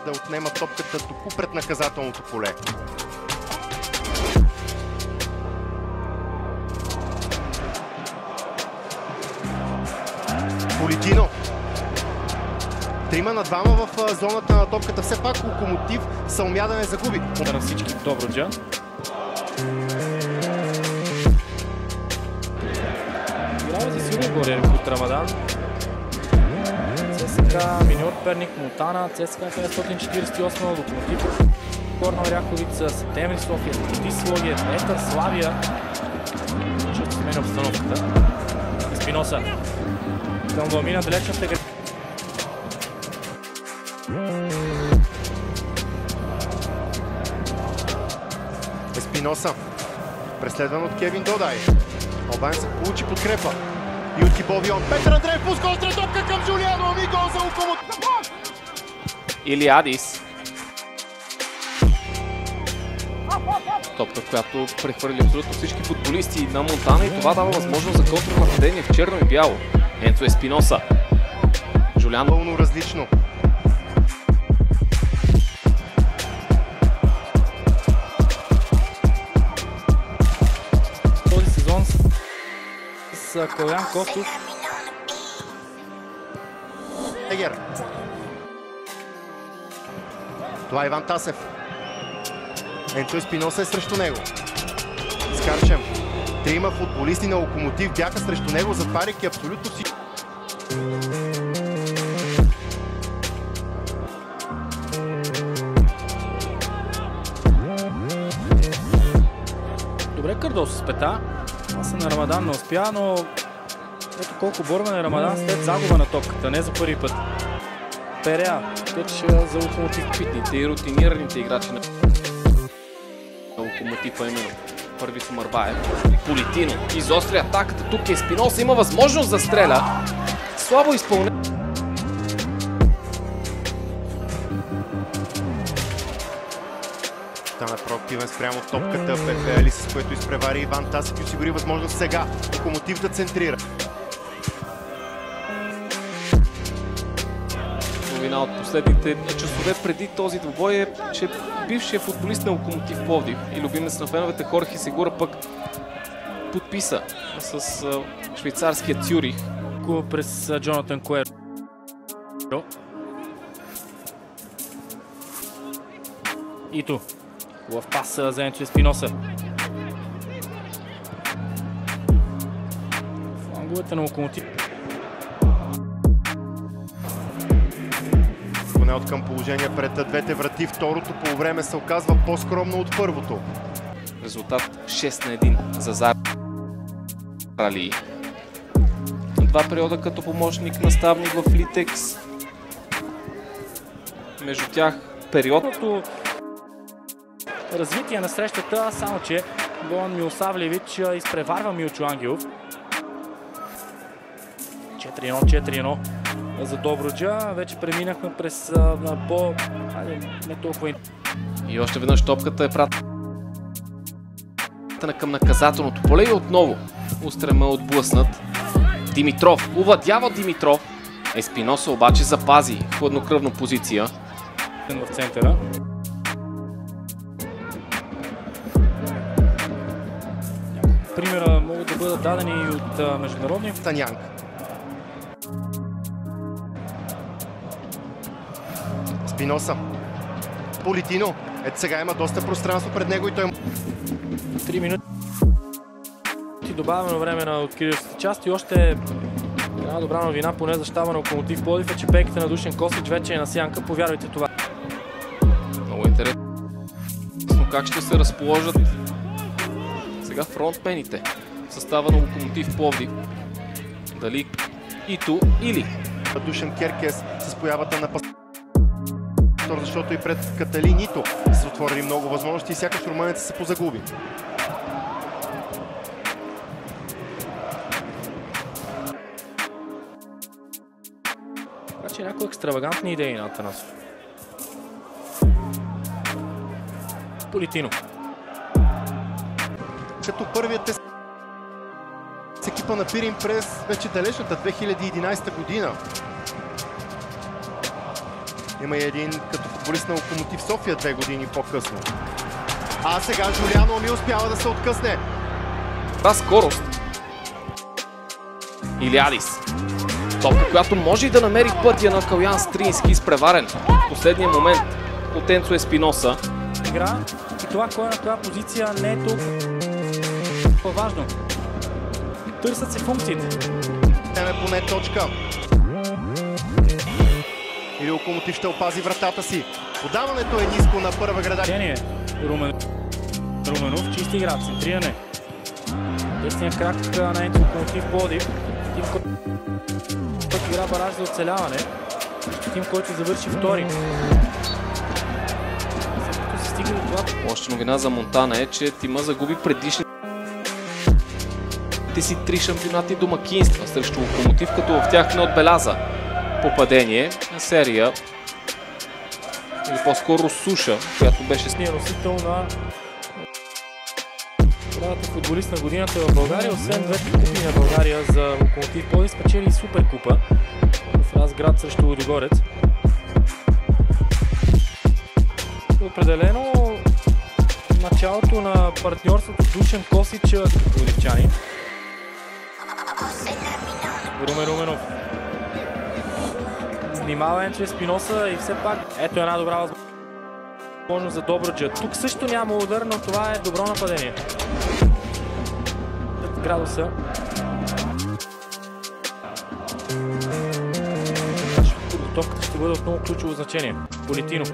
да отнема топката току пред наказателното поле. Политино. 3 на 2 в зоната на топката. Все пак Локомотив съумя да не загуби. На всички Добруджа. Играва за силни горе от Рамадан. ЦСКА, Миньор Перник, Монтана, ЦСКА 548, Локомотив, Горна Оряховица, Септември София, Локомотив Слогия, Етър, Славия. Ще сменя обстановката. Еспиноса. Към Вълмина, далечната града. Еспиноса. Преследван от Кевин Додай. Албанецът получи подкрепа. И от Кибовион. Петър Андреев пуска остра топка към Жулиано. Ами гол за Локомотив. Илиадис. Топка, която прехвърли абсолютно всички футболисти на Монтана и това дава възможност за контрнападение в черно и бяло. Енцо Еспиноса. Жулиано. Пълно различно. Този сезон с Калян Костов. Егер. Това е Иван Тасев. Енцо Еспиноса е срещу него. Скарчем. 3 футболисти на Локомотив бяха срещу него, затваряйки абсолютно всички. Добре, Кардос с пета. Аз на Рамадан не успя, но ето колко борба на Рамадан след загуба на топката, не за първи път. Переа, теч за Локомотив. Питните и рутинираните играчи на Локомотив, именно първи Сумарбаев. Политино изостря атаката, тук Еспиноса има възможност да стреля. Слабо изпълнение. Стана проактивен спрямо топката Пепели, с което изпревари Иван Тасев и осигури възможност сега Локомотив да центрира. Новина от последните часове преди този двубой е, че бившият футболист на Локомотив Пловдив и любимец на феновете Хорхе Сегура пък подписа с швейцарския Цюрих. През Джонатан Куер. Ито. Хубав пас за Енцо Еспиноса. Фланговете на Локомотив. Поне от към положение пред двете врати. Второто полувреме се оказва по-скромно от първото. Резултат 6-1 за Зарали. Два периода като помощник наставник в Литекс. Между тях период. Развитие на срещата, само че Гоан Милосавлевич изпреварва Милчо Ангелов. 4-1 за Добруджа. Вече преминахме през не толкова. И още веднъж топката е пратена към наказателното поле и отново устрема отблъснат. Димитров, овладява Димитров. Еспиноса обаче запази хладнокръвна позиция. В центъра. Примера могат да бъдат дадени и от международния. Танянг. Спиноса. Политино. Ето сега има доста пространство пред него и той... 3 минути. Добавено време на откритите части. Още една добра новина, поне за щаба на Локомотив Пловдив, е, че пейката на Душан Косич вече е на сянка. Повярвайте това. Много интересно как ще се разположат сега фронтмените в състава на Локомотив Пловдив. Дали Ито или Душан Керкес с появата на пастор, защото и пред Каталин Ито се отворили много възможности и сякаш румънецът се позагуби. Така че някои екстравагантни идеи на Атанасов. Политино. Като първият е с екипа на Пирин през вече далечната 2011 година. Има и един като футболист на Локомотив София 2 години по-късно. А сега Жулиан Лами успява да се откъсне. Та скорост. Илиадис. Топка, която може и да намери пътя на Калян Стрински, изпреварен в последния момент от Енцо Еспиноса. Игра и това кой е на коя позиция не е толкова важно. Търсят се функциите. Теме поне точка. Или Локомотив ще опази вратата си. Подаването е ниско на първа града. Руменов, чиста игра, центриране. Десния крак на Енцо Локомотив Пловдив. Тим, който игра бараж за оцеляване. Тим, който завърши втори. След като се стига до това... Още новина за Монтана е, че тима загуби предишните си 3 шампионати домакинства срещу Локомотив, като в тях не отбеляза попадение на серия или по-скоро суша, която беше носител на футболист на годината в България, освен двете купи на България за Локомотив Пловдив, спечели Суперкупа в Разград срещу Лудогорец. Определено началото на партньорството Душан Косич като пловдивчани. Руменов. Внимава Енцо Еспиноса и все пак ето една добра възможност за Добруджа. Тук също няма удар, но това е добро нападение. 5 градуса. Подготовката ще бъде отново ключово значение. Политино.